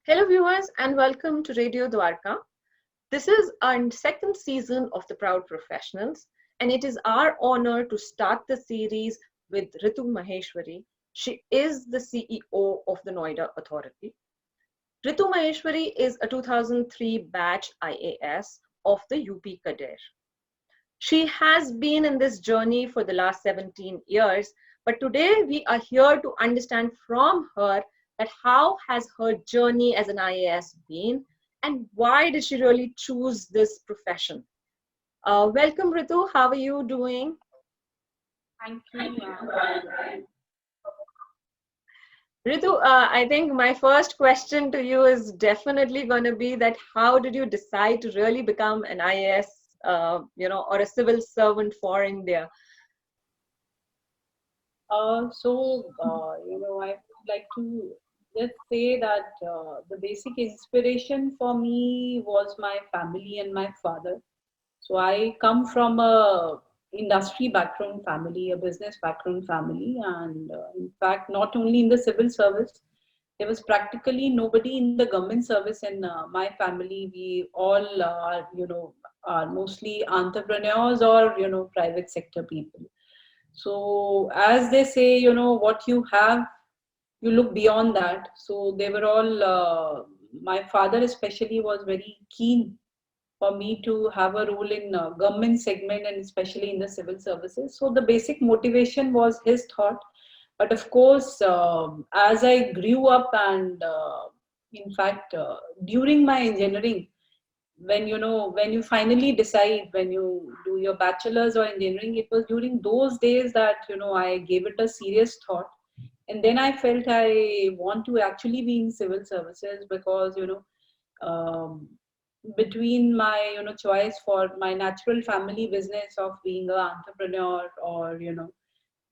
Hello, viewers, and welcome to Radio Dwarka. This is our second season of The Proud Professionals, and it is our honor to start the series with Ritu Maheshwari. She is the CEO of the Noida Authority. Ritu Maheshwari is a 2003 batch IAS of the UP Kader. She has been in this journey for the last 17 years, but today we are here to understand from her that how has her journey as an IAS been and why did she really choose this profession. Welcome Ritu, how are you doing? Thank you. Ritu, I think my first question to you is definitely going to be that how did you decide to really become an IAS, or a civil servant for India? I would like to just say that the basic inspiration for me was my family and my father. So I come from a industry background family, a business background family, and in fact, not only in the civil service, there was practically nobody in the government service in my family. We all are mostly entrepreneurs or private sector people. So as they say, what you have, you look beyond that. So they were all my father especially was very keen for me to have a role in government segment and especially in the civil services. So the basic motivation was his thought. But of course, as I grew up and in fact during my engineering, when you finally decide, when you do your bachelor's or engineering, it was during those days that I gave it a serious thought. And then I felt I want to actually be in civil services because um, between my choice for my natural family business of being an entrepreneur or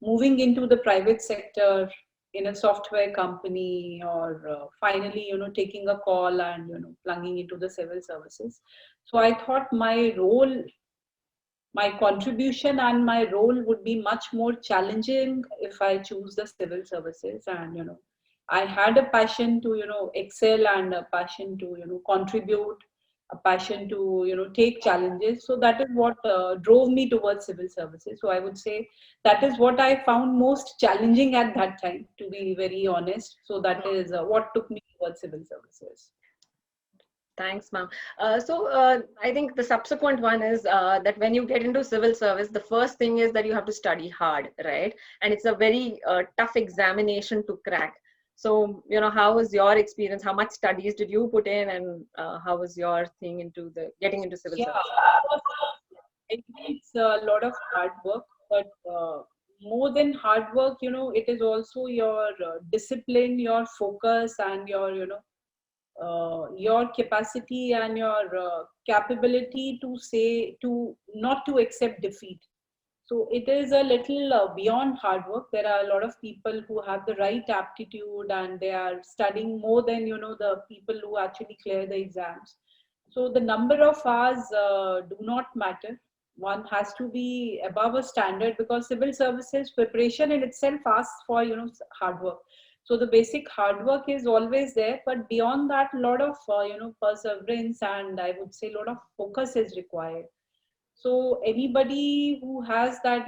moving into the private sector in a software company or finally taking a call and plunging into the civil services. So I thought my contribution and my role would be much more challenging if I choose the civil services. And I had a passion to excel and a passion to contribute, a passion to take challenges. So that is what drove me towards civil services. So I would say that is what I found most challenging at that time, to be very honest. So that is what took me towards civil services. Thanks, ma'am. I think the subsequent one is that when you get into civil service, the first thing is that you have to study hard, right? And it's a very tough examination to crack. So, how was your experience? How much studies did you put in, and how was your thing into the getting into civil Yeah, service? it's a lot of hard work, but more than hard work, it is also your discipline, your focus, and your capacity and your capability to say to not to accept defeat. So it is a little beyond hard work. There are a lot of people who have the right aptitude and they are studying more than the people who actually clear the exams. So the number of hours do not matter. One has to be above a standard because civil services preparation in itself asks for hard work. So the basic hard work is always there, but beyond that, a lot of perseverance and I would say a lot of focus is required. So anybody who has that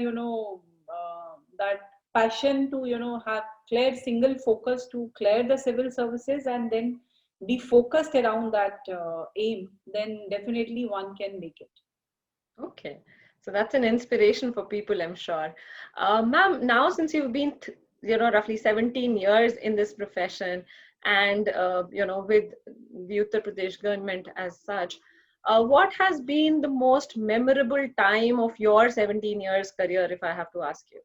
that passion to have clear single focus to clear the civil services and then be focused around that aim, then definitely one can make it. Okay, so that's an inspiration for people, I'm sure. Ma'am, now since you've been, roughly 17 years in this profession, and with the Uttar Pradesh government as such, what has been the most memorable time of your 17 years career, if I have to ask you?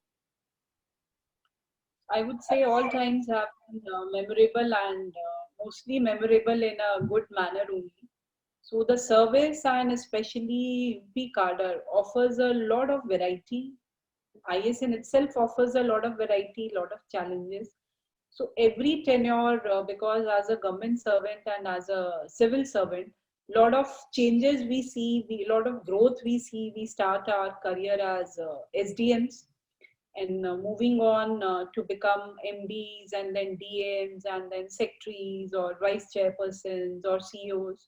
I would say all times have been memorable and mostly memorable in a good manner only. So the service and especially UP Cadre offers a lot of variety. IS in itself offers a lot of variety, lot of challenges. So every tenure, because as a government servant and as a civil servant, lot of changes we see, lot of growth we see. We start our career as SDMs, and moving on to become MDs and then DMs and then secretaries or vice chairpersons or CEOs.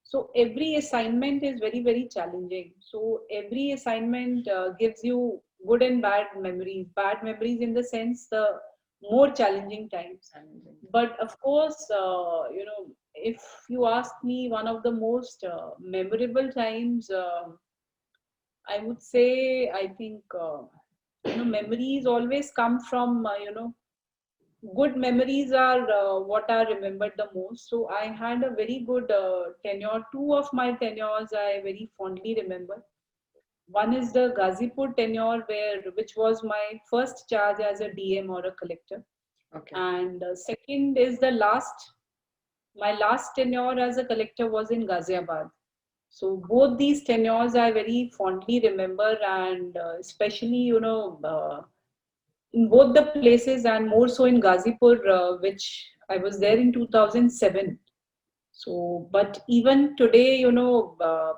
So every assignment is very, very challenging. So every assignment gives you good and bad memories. Bad memories in the sense the more challenging times. But of course, if you ask me, one of the most memorable times, I would say, I think, memories always come from, good memories are what are remembered the most. So I had a very good tenure. Two of my tenures I very fondly remember. One is the Ghazipur tenure, which was my first charge as a DM or a collector. Okay. And second is my last tenure as a collector was in Ghaziabad. So both these tenures I very fondly remember, and especially, in both the places and more so in Ghazipur, which I was there in 2007. So, but even today,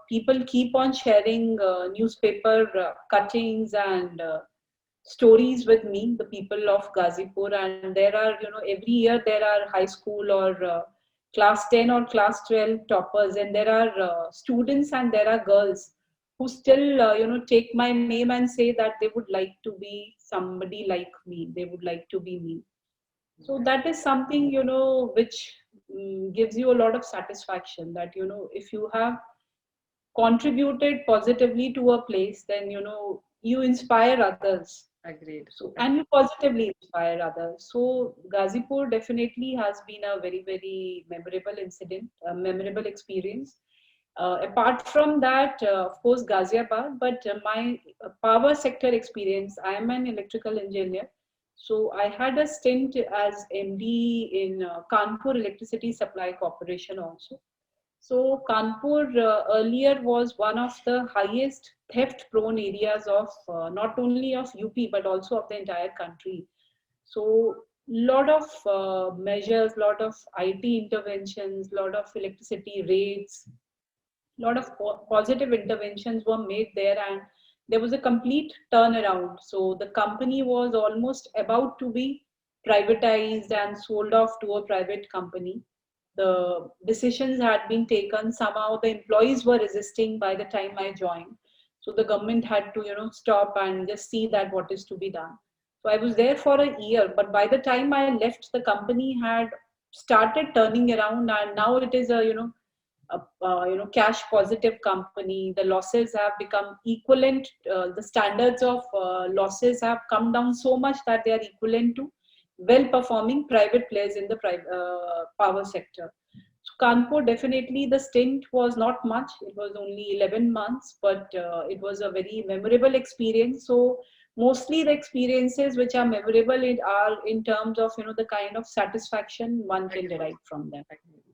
people keep on sharing newspaper cuttings and stories with me, the people of Ghazipur, and there are, every year there are high school or class 10 or class 12 toppers, and there are students and there are girls who still, take my name and say that they would like to be somebody like me, they would like to be me. So that is something, which gives you a lot of satisfaction that, if you have contributed positively to a place, then, you inspire others. Agreed. So, and you positively inspire others. So, Ghazipur definitely has been a very, very memorable incident, a memorable experience. Apart from that, of course, Ghaziabad, but my power sector experience, I am an electrical engineer. So, I had a stint as MD in Kanpur Electricity Supply Corporation also. So Kanpur earlier was one of the highest theft prone areas of not only of UP but also of the entire country. So lot of measures, lot of IT interventions, lot of electricity raids, lot of positive interventions were made there, and there was a complete turnaround. So the company was almost about to be privatized and sold off to a private company. The decisions had been taken, somehow the employees were resisting by the time I joined, so the government had to, stop and just see that what is to be done. So I was there for a year, but by the time I left, the company had started turning around, and now it is a, cash positive company. The losses have become equivalent, the standards of losses have come down so much that they are equivalent to well performing private players in the power sector. So Kanpur, definitely the stint was not much, it was only 11 months, but it was a very memorable experience. So mostly the experiences which are memorable are in terms of, the kind of satisfaction one can derive from them.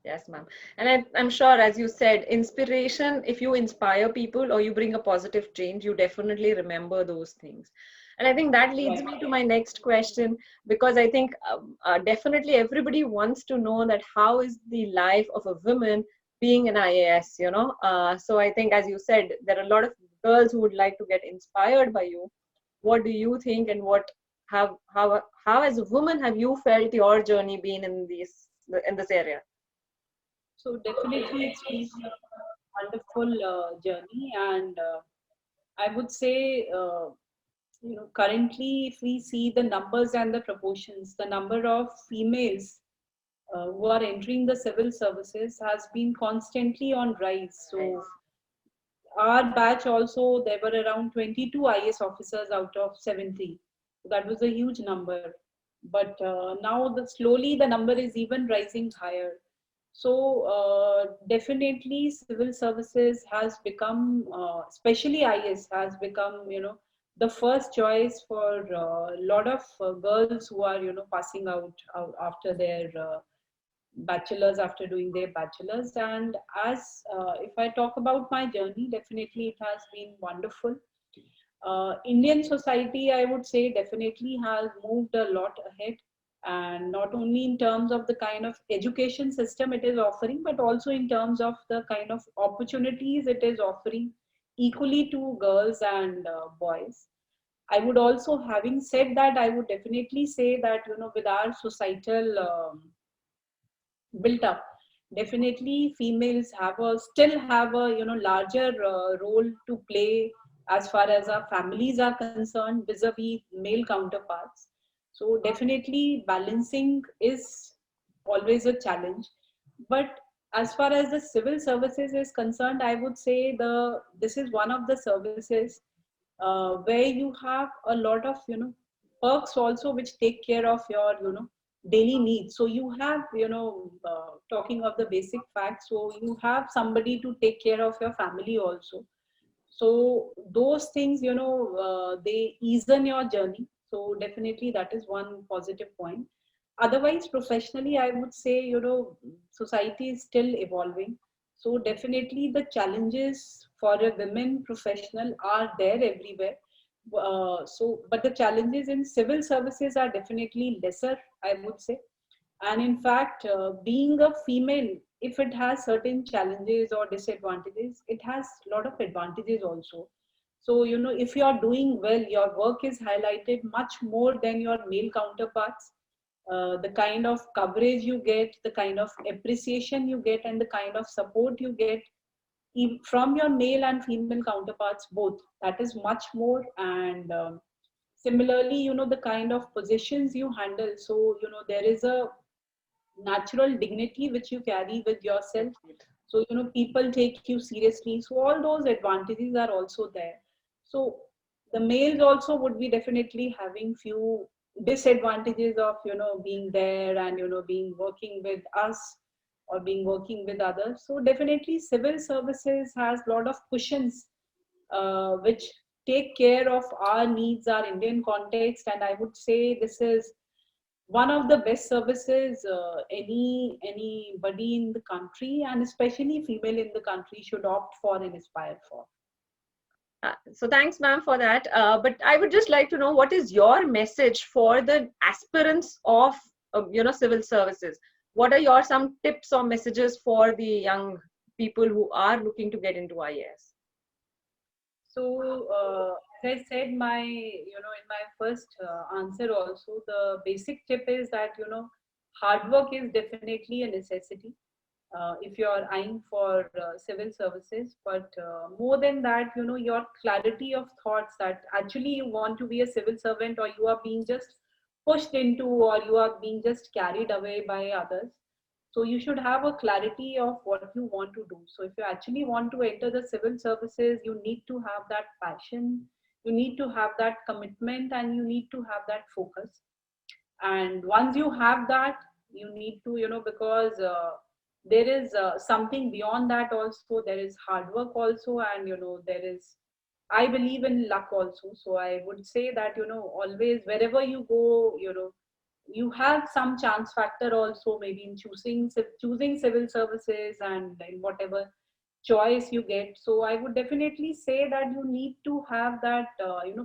Yes, ma'am. And I'm sure, as you said, inspiration, if you inspire people or you bring a positive change, you definitely remember those things. And I think that leads me to my next question, because I think definitely everybody wants to know that how is the life of a woman being an IAS, So I think, as you said, there are a lot of girls who would like to get inspired by you. What do you think, and how as a woman have you felt your journey been in this area? So definitely it's been a wonderful journey, and I would say, currently, if we see the numbers and the proportions, the number of females who are entering the civil services has been constantly on rise. So our batch also, there were around 22 IS officers out of 70. So that was a huge number. But now slowly the number is even rising higher. So definitely civil services has become, especially IS has become, the first choice for a lot of girls who are, passing out after their bachelors, after doing their bachelors. And as if I talk about my journey, definitely it has been wonderful. Indian society, I would say, definitely has moved a lot ahead, and not only in terms of the kind of education system it is offering, but also in terms of the kind of opportunities it is offering equally to girls and boys. I would also, having said that, I would definitely say that, with our societal built up, definitely females still have a, larger role to play as far as our families are concerned vis-a-vis male counterparts. So definitely balancing is always a challenge. But as far as the civil services is concerned, I would say this is one of the services where you have a lot of, perks also, which take care of your, daily needs. So you have, talking of the basic facts, so you have somebody to take care of your family also. So those things, they easen your journey. So definitely that is one positive point. Otherwise, professionally, I would say, society is still evolving. So definitely the challenges for a women professional are there everywhere. But the challenges in civil services are definitely lesser, I would say. And in fact, being a female, if it has certain challenges or disadvantages, it has a lot of advantages also. So, if you are doing well, your work is highlighted much more than your male counterparts. The kind of coverage you get, the kind of appreciation you get, and the kind of support you get from your male and female counterparts both, that is much more. And similarly, the kind of positions you handle, so there is a natural dignity which you carry with yourself. So people take you seriously, so all those advantages are also there. So the males also would be definitely having few disadvantages of being there and being working with us or being working with others. So definitely civil services has a lot of cushions which take care of our needs, our Indian context. And I would say this is one of the best services anybody in the country, and especially female in the country, should opt for and aspire for. So thanks, ma'am, for that. But I would just like to know, what is your message for the aspirants of, civil services? What are your some tips or messages for the young people who are looking to get into IAS? So, as I said, in my first answer also, the basic tip is that, hard work is definitely a necessity if you are eyeing for civil services. But more than that, your clarity of thoughts, that actually you want to be a civil servant, or you are being just pushed into, or you are being just carried away by others. So you should have a clarity of what you want to do. So if you actually want to enter the civil services, you need to have that passion, you need to have that commitment, and you need to have that focus. And once you have that, you need to, because there is something beyond that also. There is hard work also, and there is, I believe in luck also. So I would say that, always wherever you go, you have some chance factor also, maybe in choosing civil services and in whatever choice you get. So I would definitely say that you need to have that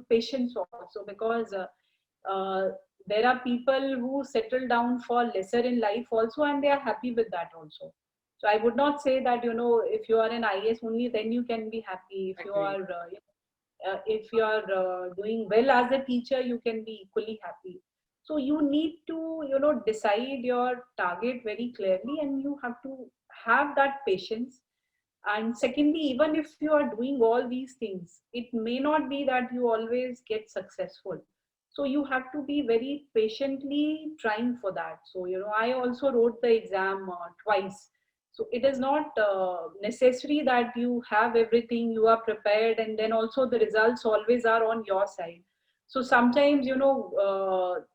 patience also, because uh, there are people who settle down for lesser in life also, and they are happy with that also. So I would not say that, if you are an IAS only, then you can be happy. If you are doing well as a teacher, you can be equally happy. So you need to, decide your target very clearly, and you have to have that patience. And secondly, even if you are doing all these things, it may not be that you always get successful. So you have to be very patiently trying for that. So, I also wrote the exam twice. So it is not necessary that you have everything, you are prepared, and then also the results always are on your side. So sometimes,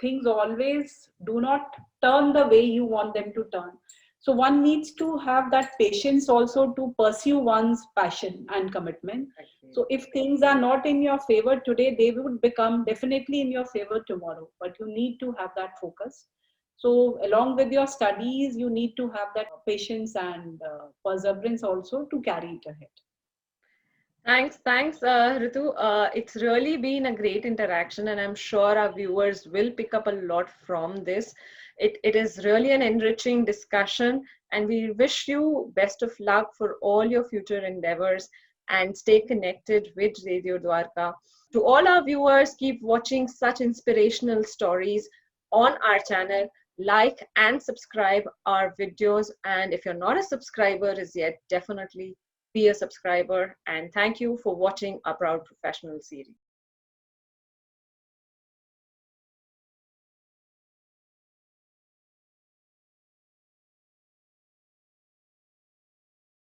things always do not turn the way you want them to turn. So one needs to have that patience also to pursue one's passion and commitment. So if things are not in your favor today, they would become definitely in your favor tomorrow. But you need to have that focus. So along with your studies, you need to have that patience and perseverance also to carry it ahead. Thanks, Ritu. It's really been a great interaction, and I'm sure our viewers will pick up a lot from this. It is really an enriching discussion, and we wish you best of luck for all your future endeavors. and stay connected with Radio Dwarka. To all our viewers, keep watching such inspirational stories on our channel. Like and subscribe our videos. And if you're not a subscriber as yet, definitely be a subscriber. And thank you for watching our Proud Professional series.